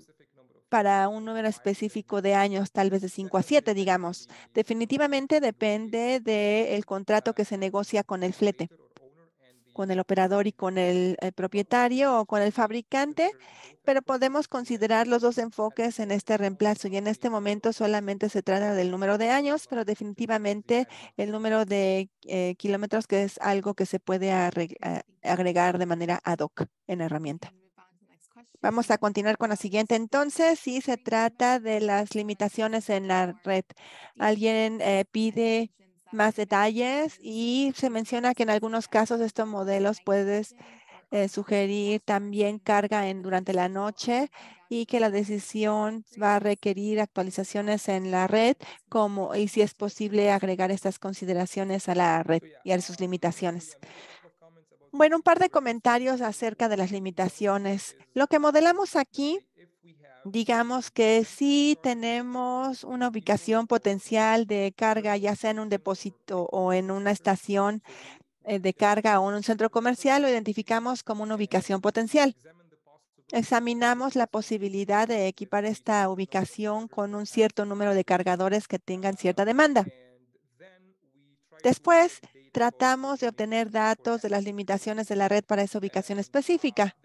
para un número específico de años, tal vez de 5 a 7, digamos. Definitivamente depende del contrato que se negocia con el flete. con el operador y con el propietario o con el fabricante, pero podemos considerar los dos enfoques en este reemplazo y en este momento solamente se trata del número de años, pero definitivamente el número de kilómetros, que es algo que se puede agregar de manera ad hoc en la herramienta. Vamos a continuar con la siguiente. Entonces, sí se trata de las limitaciones en la red. Alguien pide más detalles y se menciona que en algunos casos estos modelos puedes sugerir también carga durante la noche y que la decisión va a requerir actualizaciones en la red, como y si es posible agregar estas consideraciones a la red y a sus limitaciones. Bueno, un par de comentarios acerca de las limitaciones. Lo que modelamos aquí, digamos que sí tenemos una ubicación potencial de carga, ya sea en un depósito o en una estación de carga o en un centro comercial, lo identificamos como una ubicación potencial. Examinamos la posibilidad de equipar esta ubicación con un cierto número de cargadores que tengan cierta demanda. Después, tratamos de obtener datos de las limitaciones de la red para esa ubicación específica.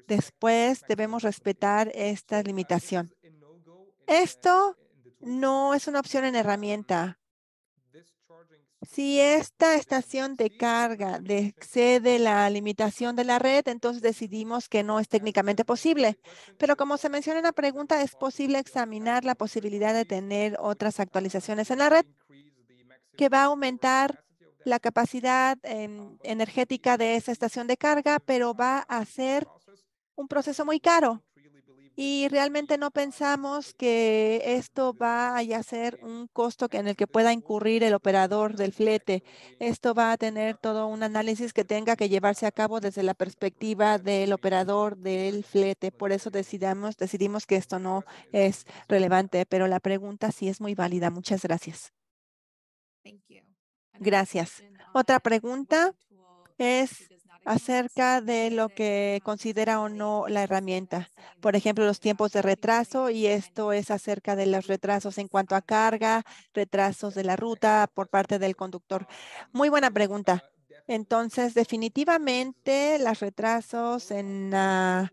Después, debemos respetar esta limitación. Esto no es una opción en herramienta. Si esta estación de carga excede la limitación de la red, entonces decidimos que no es técnicamente posible. Pero como se menciona en la pregunta, es posible examinar la posibilidad de tener otras actualizaciones en la red que va a aumentar la capacidad energética de esa estación de carga, pero va a ser un proceso muy caro. Y realmente no pensamos que esto vaya a ser un costo en el que pueda incurrir el operador del flete. Esto va a tener todo un análisis que tenga que llevarse a cabo desde la perspectiva del operador del flete. Por eso decidimos que esto no es relevante, pero la pregunta sí es muy válida. Muchas gracias. Gracias. Otra pregunta es acerca de lo que considera o no la herramienta. Por ejemplo, los tiempos de retraso, y esto es acerca de los retrasos en cuanto a carga, retrasos de la ruta por parte del conductor. Muy buena pregunta. Entonces, definitivamente, los retrasos en la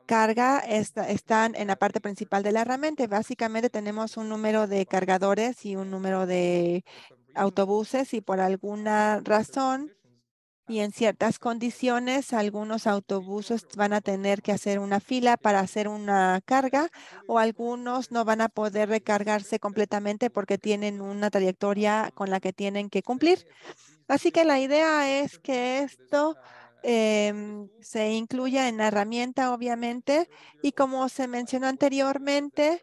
carga están en la parte principal de la herramienta. Básicamente tenemos un número de cargadores y un número de autobuses y por alguna razón y en ciertas condiciones, algunos autobuses van a tener que hacer una fila para hacer una carga o algunos no van a poder recargarse completamente porque tienen una trayectoria con la que tienen que cumplir. Así que la idea es que esto se incluya en la herramienta, obviamente, y como se mencionó anteriormente,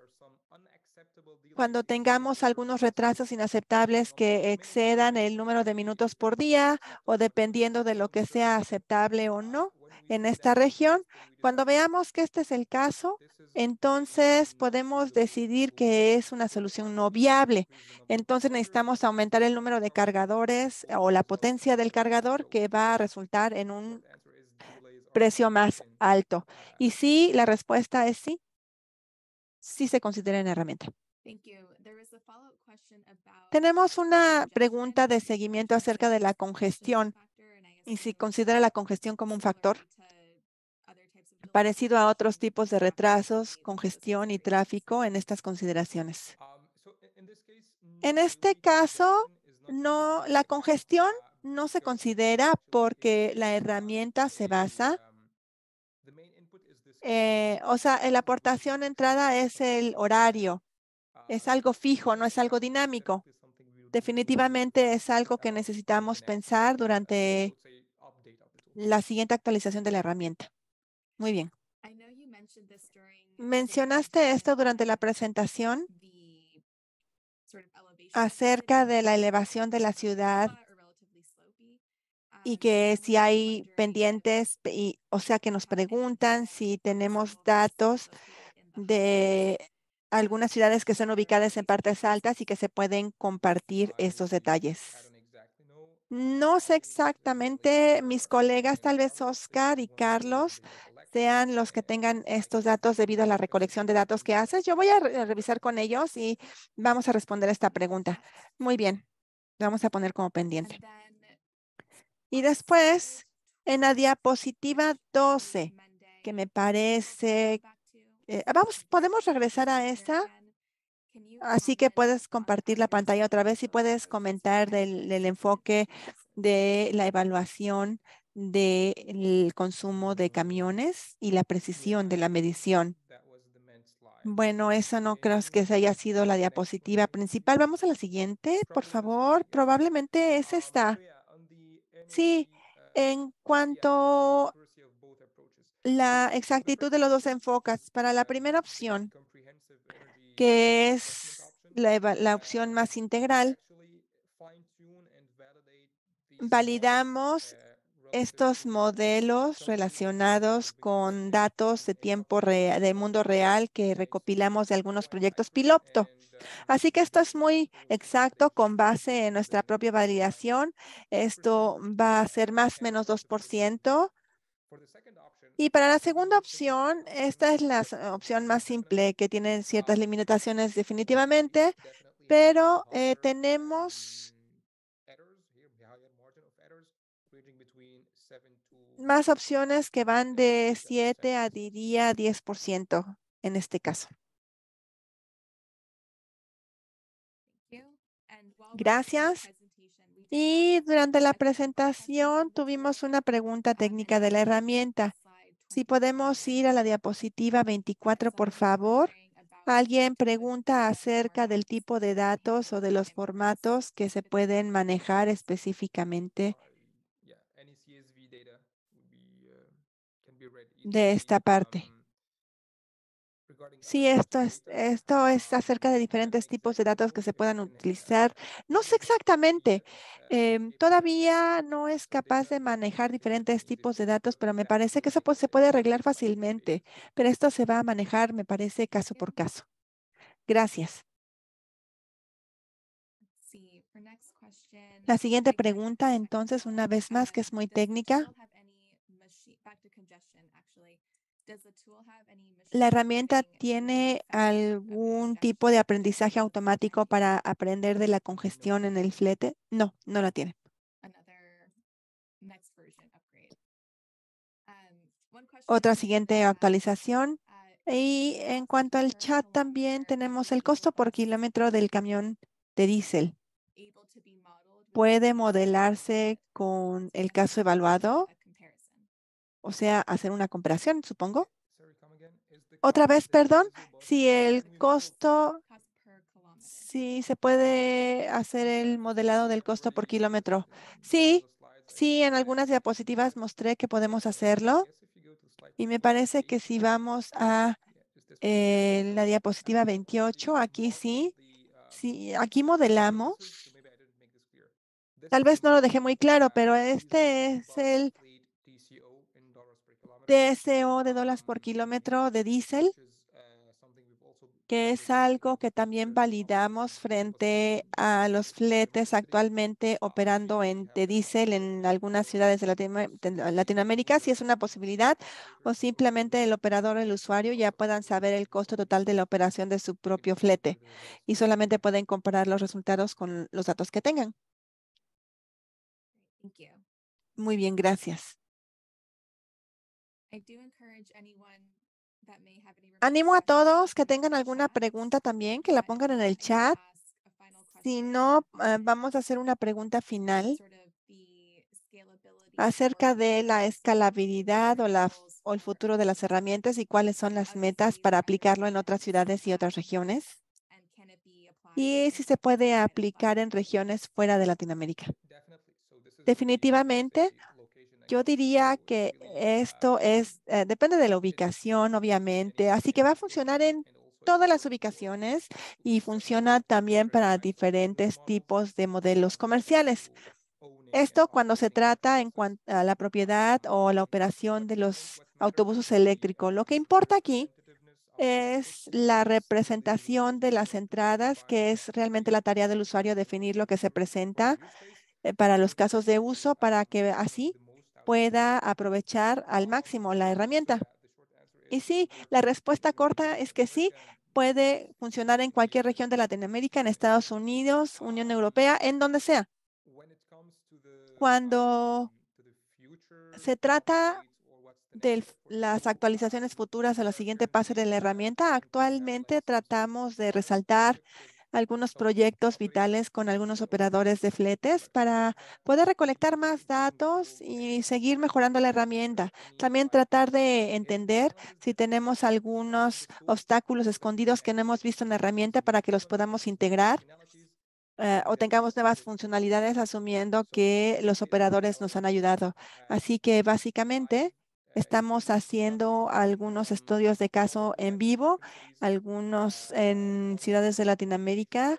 cuando tengamos algunos retrasos inaceptables que excedan el número de minutos por día o dependiendo de lo que sea aceptable o no en esta región, cuando veamos que este es el caso, entonces podemos decidir que es una solución no viable. Entonces necesitamos aumentar el número de cargadores o la potencia del cargador que va a resultar en un precio más alto. Y sí, la respuesta es sí, sí se considera una herramienta. Tenemos una pregunta de seguimiento acerca de la congestión y si considera la congestión como un factor parecido a otros tipos de retrasos, congestión y tráfico en estas consideraciones. En este caso, no, la congestión no se considera porque la herramienta se basa, o sea, la aportación de entrada es el horario, es algo fijo, no es algo dinámico. Definitivamente es algo que necesitamos pensar durante la siguiente actualización de la herramienta. Muy bien. Mencionaste esto durante la presentación acerca de la elevación de la ciudad y que si hay pendientes, o sea, que nos preguntan si tenemos datos de algunas ciudades que son ubicadas en partes altas y que se pueden compartir estos detalles. No sé exactamente, mis colegas, tal vez Oscar y Carlos, sean los que tengan estos datos debido a la recolección de datos que haces. Yo voy a revisar con ellos y vamos a responder esta pregunta. Muy bien, vamos a poner como pendiente. Y después, en la diapositiva 12, que me parece, podemos regresar a esta. Así que puedes compartir la pantalla otra vez y puedes comentar del enfoque de la evaluación del consumo de camiones y la precisión de la medición. Bueno, eso no creo que se haya sido la diapositiva principal. Vamos a la siguiente, por favor. Probablemente es esta. Sí, en cuanto a la exactitud de los dos enfoques, para la primera opción, que es la opción más integral, validamos estos modelos relacionados con datos de tiempo real, de mundo real que recopilamos de algunos proyectos piloto. Así que esto es muy exacto con base en nuestra propia validación. Esto va a ser más o menos 2%. Y para la segunda opción, esta es la opción más simple que tiene ciertas limitaciones definitivamente, pero tenemos más opciones que van de 7 a diría 10% en este caso. Gracias. Y durante la presentación tuvimos una pregunta técnica de la herramienta. Si podemos ir a la diapositiva 24, por favor. Alguien pregunta acerca del tipo de datos o de los formatos que se pueden manejar específicamente de esta parte. Sí, esto es acerca de diferentes tipos de datos que se puedan utilizar. No sé exactamente. Todavía no es capaz de manejar diferentes tipos de datos, pero me parece que eso pues, se puede arreglar fácilmente. Pero esto se va a manejar, me parece, caso por caso. Gracias. La siguiente pregunta, entonces, una vez más, que es muy técnica. ¿La herramienta tiene algún tipo de aprendizaje automático para aprender de la congestión en el flete? No, no la tiene. Otra siguiente actualización. Y en cuanto al chat, también tenemos el costo por kilómetro del camión de diésel. ¿Puede modelarse con el caso evaluado? O sea, hacer una comparación, supongo. Otra vez, perdón, si el costo, si se puede hacer el modelado del costo por kilómetro. Sí, sí, en algunas diapositivas mostré que podemos hacerlo. Y me parece que si vamos a la diapositiva 28, aquí sí, sí, aquí modelamos. Tal vez no lo dejé muy claro, pero este es el TSO de dólares por kilómetro de diésel, que es algo que también validamos frente a los fletes actualmente operando de diésel en algunas ciudades de Latinoamérica, si es una posibilidad, o simplemente el operador o el usuario ya puedan saber el costo total de la operación de su propio flete y solamente pueden comparar los resultados con los datos que tengan. Muy bien, gracias. Animo a todos que tengan alguna pregunta también, que la pongan en el chat. Si no, vamos a hacer una pregunta final acerca de la escalabilidad o el futuro de las herramientas y cuáles son las metas para aplicarlo en otras ciudades y otras regiones. Y si se puede aplicar en regiones fuera de Latinoamérica. Definitivamente, yo diría que esto depende de la ubicación, obviamente, así que va a funcionar en todas las ubicaciones y funciona también para diferentes tipos de modelos comerciales. Esto cuando se trata en cuanto a la propiedad o la operación de los autobuses eléctricos. Lo que importa aquí es la representación de las entradas, que es realmente la tarea del usuario definir lo que se presenta para los casos de uso, para que así pueda aprovechar al máximo la herramienta. Y sí, la respuesta corta es que sí, puede funcionar en cualquier región de Latinoamérica, en Estados Unidos, Unión Europea, en donde sea. Cuando Se trata de las actualizaciones futuras a la siguiente fase de la herramienta. Actualmente tratamos de resaltar algunos proyectos vitales con algunos operadores de fletes para poder recolectar más datos y seguir mejorando la herramienta. También tratar de entender si tenemos algunos obstáculos escondidos que no hemos visto en la herramienta para que los podamos integrar o tengamos nuevas funcionalidades asumiendo que los operadores nos han ayudado. Así que básicamente estamos haciendo algunos estudios de caso en vivo, algunos en ciudades de Latinoamérica.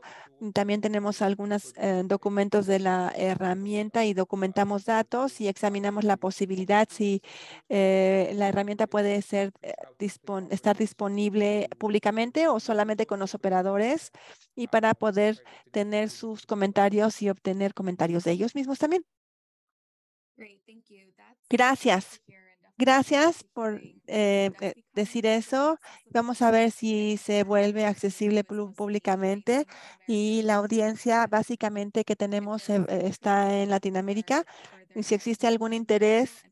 También tenemos algunos documentos de la herramienta y documentamos datos y examinamos la posibilidad si la herramienta puede ser, estar disponible públicamente o solamente con los operadores y para poder tener sus comentarios y obtener comentarios de ellos mismos también. Gracias. Gracias por decir eso. Vamos a ver si se vuelve accesible públicamente y la audiencia básicamente que tenemos está en Latinoamérica. Y si existe algún interés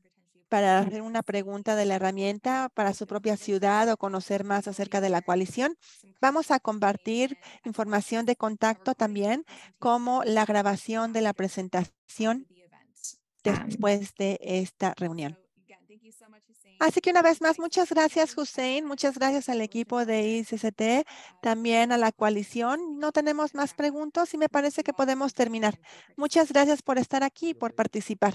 para hacer una pregunta de la herramienta para su propia ciudad o conocer más acerca de la coalición. Vamos a compartir información de contacto también, como la grabación de la presentación después de esta reunión. Así que una vez más, muchas gracias, Hussein. Muchas gracias al equipo de ICCT, también a la coalición. No tenemos más preguntas y me parece que podemos terminar. Muchas gracias por estar aquí y por participar.